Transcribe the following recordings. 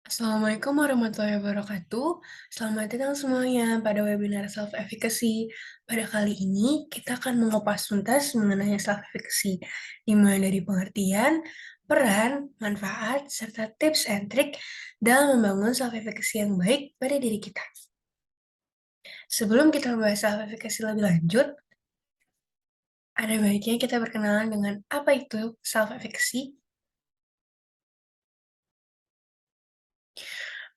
Assalamualaikum warahmatullahi wabarakatuh. Selamat datang semuanya pada webinar self-efficacy. Pada kali ini, kita akan mengupas tuntas mengenai self-efficacy, dimulai dari pengertian, peran, manfaat, serta tips and trik dalam membangun self-efficacy yang baik pada diri kita. Sebelum kita membahas self-efficacy lebih lanjut, ada baiknya kita berkenalan dengan apa itu self-efficacy.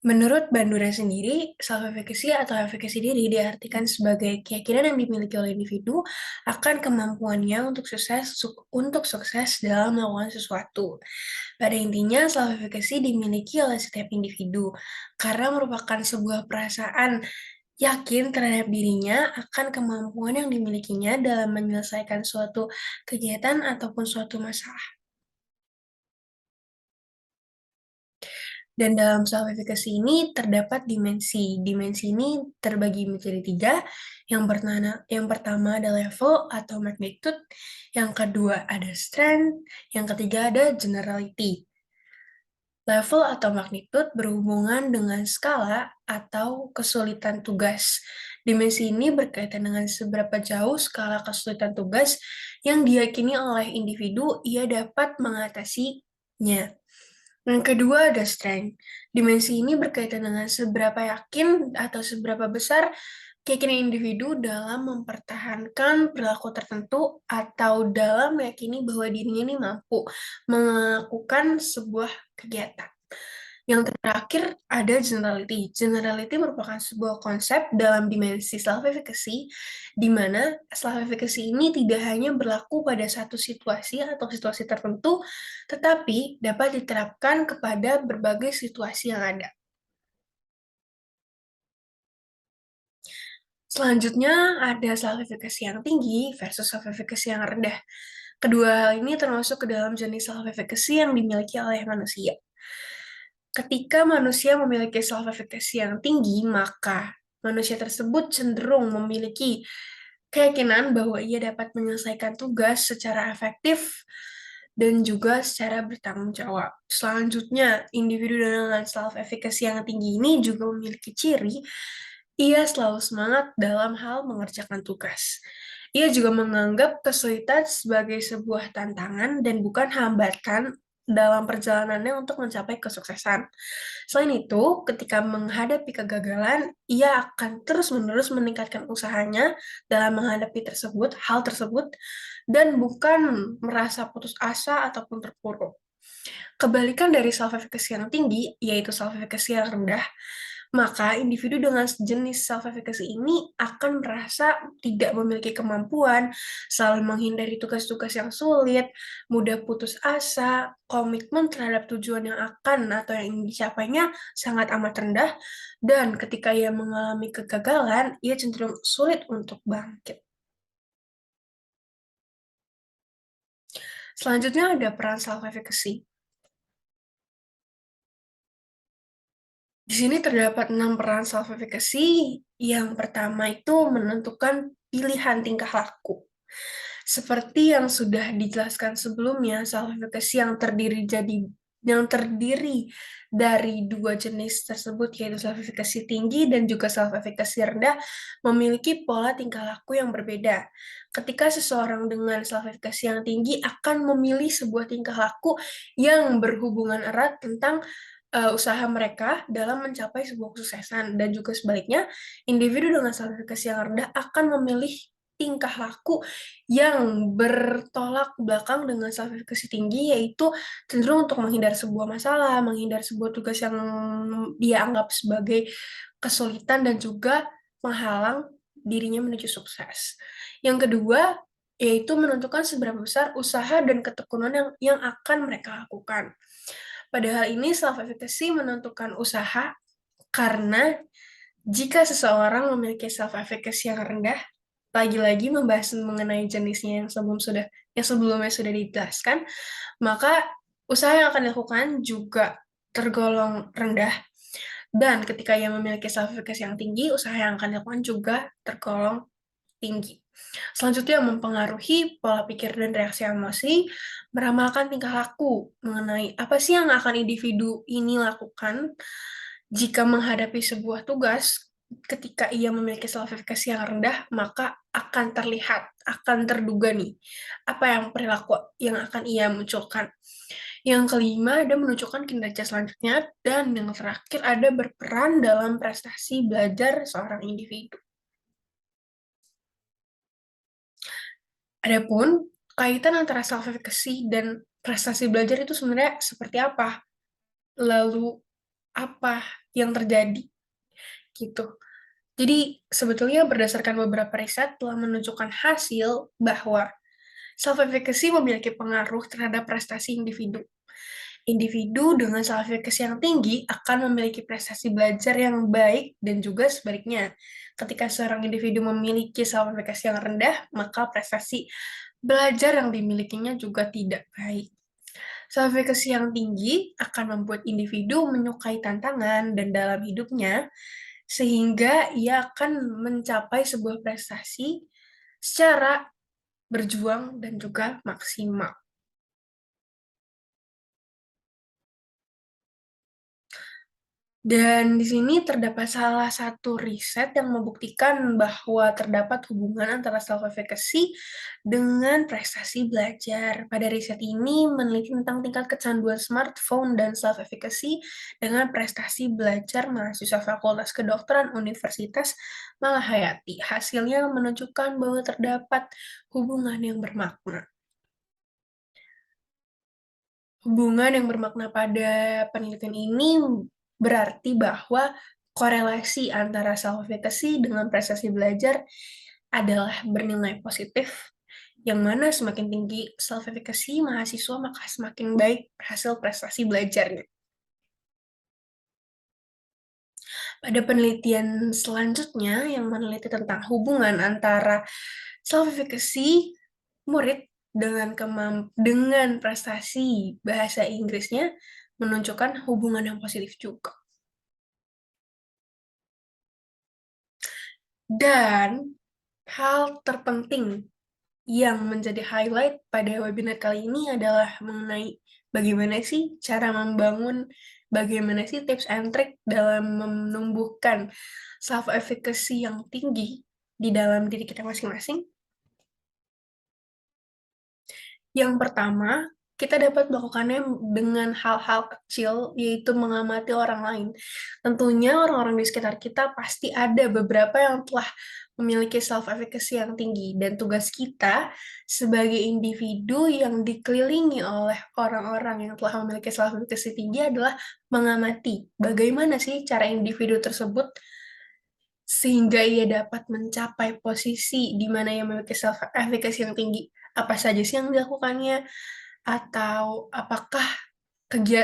Menurut Bandura sendiri, self-efficacy atau efekasi diri diartikan sebagai keyakinan yang dimiliki oleh individu akan kemampuannya untuk sukses dalam melakukan sesuatu. Pada intinya, self-efficacy dimiliki oleh setiap individu karena merupakan sebuah perasaan yakin terhadap dirinya akan kemampuan yang dimilikinya dalam menyelesaikan suatu kegiatan ataupun suatu masalah. Dan dalam self-efficacy ini terdapat dimensi. Dimensi ini terbagi menjadi tiga. Yang pertama ada level atau magnitude, yang kedua ada strength, yang ketiga ada generality. Level atau magnitude berhubungan dengan skala atau kesulitan tugas. Dimensi ini berkaitan dengan seberapa jauh skala kesulitan tugas yang diyakini oleh individu ia dapat mengatasinya. Yang kedua ada strength. Dimensi ini berkaitan dengan seberapa yakin atau seberapa besar keyakinan individu dalam mempertahankan perilaku tertentu atau dalam meyakini bahwa dirinya ini mampu melakukan sebuah kegiatan. Yang terakhir ada generality. Generality merupakan sebuah konsep dalam dimensi self-efficacy, di mana self-efficacy ini tidak hanya berlaku pada satu situasi atau situasi tertentu, tetapi dapat diterapkan kepada berbagai situasi yang ada. Selanjutnya ada self-efficacy yang tinggi versus self-efficacy yang rendah. Kedua hal ini termasuk ke dalam jenis self-efficacy yang dimiliki oleh manusia. Ketika manusia memiliki self-efficacy yang tinggi, maka manusia tersebut cenderung memiliki keyakinan bahwa ia dapat menyelesaikan tugas secara efektif dan juga secara bertanggung jawab. Selanjutnya, individu dengan self-efficacy yang tinggi ini juga memiliki ciri ia selalu semangat dalam hal mengerjakan tugas. Ia juga menganggap kesulitan sebagai sebuah tantangan dan bukan hambatan dalam perjalanannya untuk mencapai kesuksesan. Selain itu, ketika menghadapi kegagalan, ia akan terus-menerus meningkatkan usahanya dalam menghadapi hal tersebut, dan bukan merasa putus asa ataupun terpuruk. Kebalikan dari self-efficacy yang tinggi, yaitu self-efficacy yang rendah, maka individu dengan jenis self-efficacy ini akan merasa tidak memiliki kemampuan, selalu menghindari tugas-tugas yang sulit, mudah putus asa, komitmen terhadap tujuan yang akan atau yang ingin dicapainya sangat amat rendah, dan ketika ia mengalami kegagalan, ia cenderung sulit untuk bangkit. Selanjutnya ada peran self-efficacy. Di sini terdapat 6 peran self-efficacy. Yang pertama itu menentukan pilihan tingkah laku. Seperti yang sudah dijelaskan sebelumnya, self-efficacy yang terdiri dari dua jenis tersebut, yaitu self-efficacy tinggi dan juga self-efficacy rendah, memiliki pola tingkah laku yang berbeda. Ketika seseorang dengan self-efficacy yang tinggi akan memilih sebuah tingkah laku yang berhubungan erat tentang usaha mereka dalam mencapai sebuah kesuksesan, dan juga sebaliknya, individu dengan self-efficacy yang rendah akan memilih tingkah laku yang bertolak belakang dengan self-efficacy tinggi, yaitu cenderung untuk menghindar sebuah masalah, menghindar sebuah tugas yang dia anggap sebagai kesulitan dan juga menghalang dirinya menuju sukses. Yang kedua, yaitu menentukan seberapa besar usaha dan ketekunan yang akan mereka lakukan. Pada hal ini, self-efficacy menentukan usaha karena jika seseorang memiliki self-efficacy yang rendah, lagi-lagi membahas mengenai jenisnya yang sebelumnya sudah dijelaskan, maka usaha yang akan dilakukan juga tergolong rendah, dan ketika ia memiliki self-efficacy yang tinggi, usaha yang akan dilakukan juga tergolong tinggi. Selanjutnya mempengaruhi pola pikir dan reaksi emosi, meramalkan tingkah laku mengenai apa sih yang akan individu ini lakukan jika menghadapi sebuah tugas. Ketika ia memiliki self efficacy yang rendah, maka akan terlihat, akan terduga nih, apa yang perilaku yang akan ia munculkan. Yang kelima, ada menunjukkan kinerja selanjutnya, dan yang terakhir ada berperan dalam prestasi belajar seorang individu. Adapun kaitan antara self efficacy dan prestasi belajar itu sebenarnya seperti apa? Lalu apa yang terjadi gitu. Jadi sebetulnya berdasarkan beberapa riset telah menunjukkan hasil bahwa self efficacy memiliki pengaruh terhadap prestasi individu. Individu dengan self efficacy yang tinggi akan memiliki prestasi belajar yang baik dan juga sebaliknya. Ketika seorang individu memiliki self efficacy yang rendah, maka prestasi belajar yang dimilikinya juga tidak baik. Self efficacy yang tinggi akan membuat individu menyukai tantangan dan dalam hidupnya, sehingga ia akan mencapai sebuah prestasi secara berjuang dan juga maksimal. Dan di sini terdapat salah satu riset yang membuktikan bahwa terdapat hubungan antara self-efficacy dengan prestasi belajar. Pada riset ini meneliti tentang tingkat kecanduan smartphone dan self-efficacy dengan prestasi belajar mahasiswa Fakultas Kedokteran Universitas Malahayati. Hasilnya menunjukkan bahwa terdapat hubungan yang bermakna. Hubungan yang bermakna pada penelitian ini berarti bahwa korelasi antara self-efficacy dengan prestasi belajar adalah bernilai positif, yang mana semakin tinggi self-efficacy mahasiswa maka semakin baik hasil prestasi belajarnya. Pada penelitian selanjutnya yang meneliti tentang hubungan antara self-efficacy murid dengan prestasi bahasa Inggrisnya menunjukkan hubungan yang positif juga. Dan hal terpenting yang menjadi highlight pada webinar kali ini adalah mengenai bagaimana sih cara membangun, bagaimana sih tips and trick dalam menumbuhkan self efficacy yang tinggi di dalam diri kita masing-masing. Yang pertama, kita dapat melakukannya dengan hal-hal kecil, yaitu mengamati orang lain. Tentunya orang-orang di sekitar kita pasti ada beberapa yang telah memiliki self-efficacy yang tinggi, dan tugas kita sebagai individu yang dikelilingi oleh orang-orang yang telah memiliki self-efficacy tinggi adalah mengamati bagaimana sih cara individu tersebut sehingga ia dapat mencapai posisi di mana ia memiliki self-efficacy yang tinggi. Apa saja sih yang dilakukannya? Atau apakah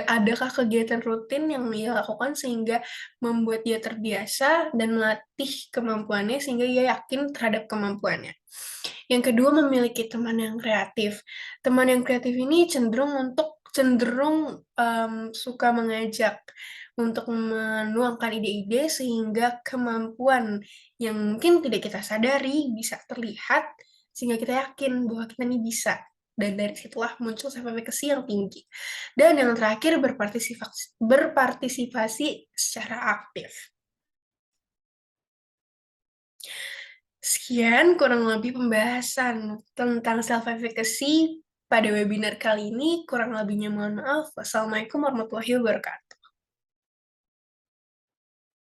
adakah kegiatan rutin yang ia lakukan sehingga membuat dia terbiasa dan melatih kemampuannya sehingga ia yakin terhadap kemampuannya. Yang kedua, memiliki teman yang kreatif. Teman yang kreatif ini cenderung suka mengajak untuk menuangkan ide-ide sehingga kemampuan yang mungkin tidak kita sadari bisa terlihat sehingga kita yakin bahwa kita ini bisa. Dan dari situlah muncul self-efficacy yang tinggi. Dan yang terakhir, berpartisipasi secara aktif. Sekian kurang lebih pembahasan tentang self-efficacy pada webinar kali ini. Kurang lebihnya mohon maaf. Wassalamualaikum warahmatullahi wabarakatuh.